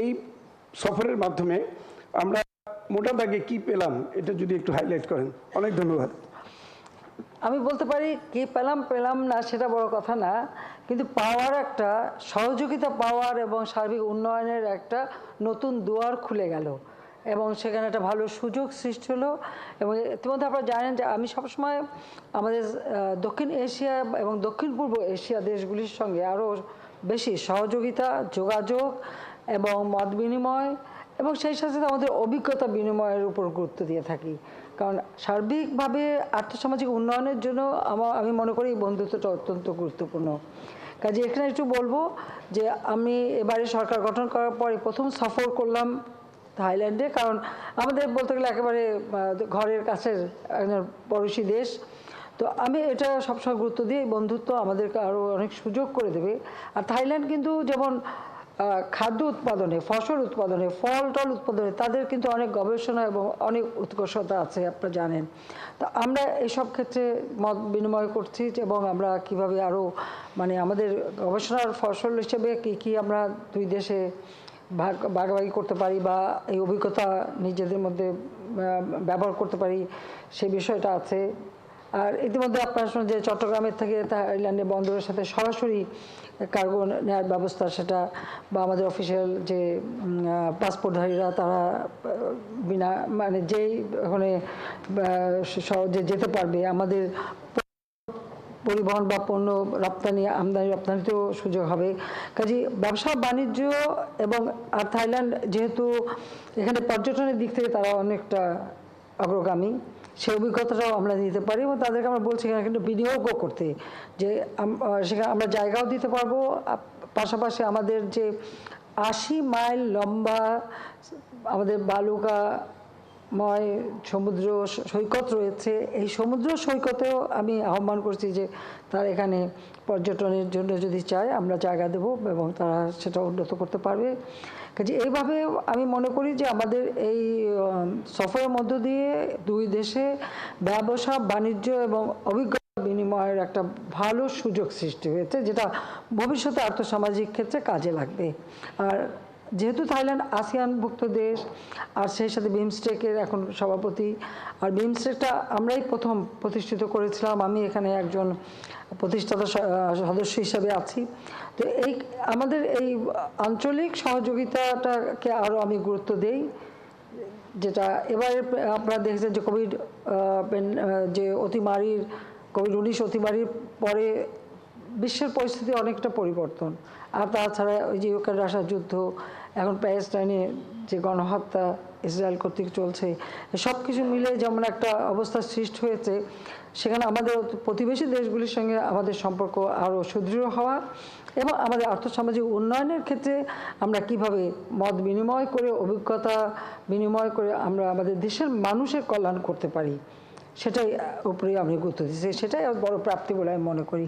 এই সফরের মাধ্যমে আমরা মোটা দাগে কি পেলাম এটা যদি একটু হাইলাইট করেন। অনেক ধন্যবাদ। আমি বলতে পারি কি পেলাম না সেটা বড় কথা না, কিন্তু পাওয়ার একটা সহযোগিতা পাওয়ার এবং সার্বিক উন্নয়নের একটা নতুন দুয়ার খুলে গেল এবং সেখানে একটা ভালো সুযোগ সৃষ্টি হলো। এবং ইতিমধ্যে আপনারা জানেন যে আমি সবসময় আমাদের দক্ষিণ এশিয়া এবং দক্ষিণ পূর্ব এশিয়া দেশগুলির সঙ্গে আরও বেশি সহযোগিতা, যোগাযোগ এবং মত বিনিময় এবং সেই সাথে সাথে আমাদের অভিজ্ঞতা বিনিময়ের উপর গুরুত্ব দিয়ে থাকি। কারণ সার্বিকভাবে আর্থসামাজিক উন্নয়নের জন্য আমি মনে করি এই বন্ধুত্বটা অত্যন্ত গুরুত্বপূর্ণ। কাজে এখানে একটু বলবো যে আমি এবারে সরকার গঠন করার পরে প্রথম সফর করলাম থাইল্যান্ডে, কারণ আমাদের বলতে গেলে একেবারে ঘরের কাছের পড়োশি দেশ। তো আমি এটা সবসময় গুরুত্ব দিই, এই বন্ধুত্ব আমাদেরকে আরও অনেক সুযোগ করে দেবে। আর থাইল্যান্ড কিন্তু যেমন খাদ্য উৎপাদনে, ফসল উৎপাদনে, ফল টল উৎপাদনে তাদের কিন্তু অনেক গবেষণা এবং অনেক উৎকর্ষতা আছে, আপনারা জানেন। তো আমরা এইসব ক্ষেত্রে মত বিনিময় করছি এবং আমরা কিভাবে আরও মানে আমাদের গবেষণার ফসল হিসেবে কী আমরা দুই দেশে ভাগাভাগি করতে পারি বা এই অভিজ্ঞতা নিজেদের মধ্যে ব্যবহার করতে পারি, সেই বিষয়টা আছে। আর ইতিমধ্যে আপনারা শুনে যে চট্টগ্রামের থেকে থাইল্যান্ডের বন্দরের সাথে সরাসরি কার্গো নেওয়ার ব্যবস্থা, সেটা বা আমাদের অফিসিয়াল যে পাসপোর্টধারীরা তারা বিনা মানে যেই ওখানে সহজে যেতে পারবে, আমাদের পরিবহন বা পণ্য রপ্তানি আমদানি রপ্তানিতেও সুযোগ হবে। কাজে ব্যবসা বাণিজ্য এবং আর থাইল্যান্ড যেহেতু এখানে পর্যটনের দিক থেকে তারা অনেকটা অগ্রগামী, সেই অভিজ্ঞতাটাও আমরা দিতে পারি এবং তাদেরকে আমরা বলছি এখানে কিন্তু বিনিয়োগও করতে, যে সেখানে আমরা জায়গাও দিতে পারবো, পাশাপাশি আমাদের যে 80 মাইল লম্বা আমাদের বালুকাময় সমুদ্র সৈকত রয়েছে, এই সমুদ্র সৈকতেও আমি আহ্বান করছি যে তারা এখানে পর্যটনের জন্য যদি চায় আমরা জায়গা দেব এবং তারা সেটা উন্নত করতে পারবে। কাজে এইভাবে আমি মনে করি যে আমাদের এই সফরের মধ্য দিয়ে দুই দেশে ব্যবসা বাণিজ্য এবং অভিজ্ঞতা বিনিময়ের একটা ভালো সুযোগ সৃষ্টি হয়েছে, যেটা ভবিষ্যতে আর্থসামাজিক ক্ষেত্রে কাজে লাগবে। আর যেহেতু থাইল্যান্ড আসিয়ানভুক্ত দেশ আর সেই সাথে বিমস্টেকের এখন সভাপতি, আর বিমস্টেকটা আমরাই প্রথম প্রতিষ্ঠিত করেছিলাম, আমি এখানে একজন প্রতিষ্ঠাতা সদস্য হিসাবে আছি। তো এই আমাদের এই আঞ্চলিক সহযোগিতাটাকে আরও আমি গুরুত্ব দেই, যেটা এবারে আপনারা দেখেছেন যে যে কোভিড-19 অতিমারির পরে বিশ্বের পরিস্থিতি অনেকটা পরিবর্তন। আর তাছাড়া ওই যে ইউক্রেন রাশিয়া যুদ্ধ, এখন প্যালেস্টাইনে যে গণহত্যা ইসরায়েল কর্তৃক চলছে, সব কিছু মিলে যেমন একটা অবস্থা সৃষ্টি হয়েছে, সেখানে আমাদের প্রতিবেশী দেশগুলির সঙ্গে আমাদের সম্পর্ক আরও সুদৃঢ় হওয়া এবং আমাদের আর্থসামাজিক উন্নয়নের ক্ষেত্রে আমরা কিভাবে মত বিনিময় করে, অভিজ্ঞতা বিনিময় করে আমরা আমাদের দেশের মানুষের কল্যাণ করতে পারি, সেটাই উপরে আমি গুরুত্ব দিচ্ছি। সেটাই বড় প্রাপ্তি বলে আমি মনে করি।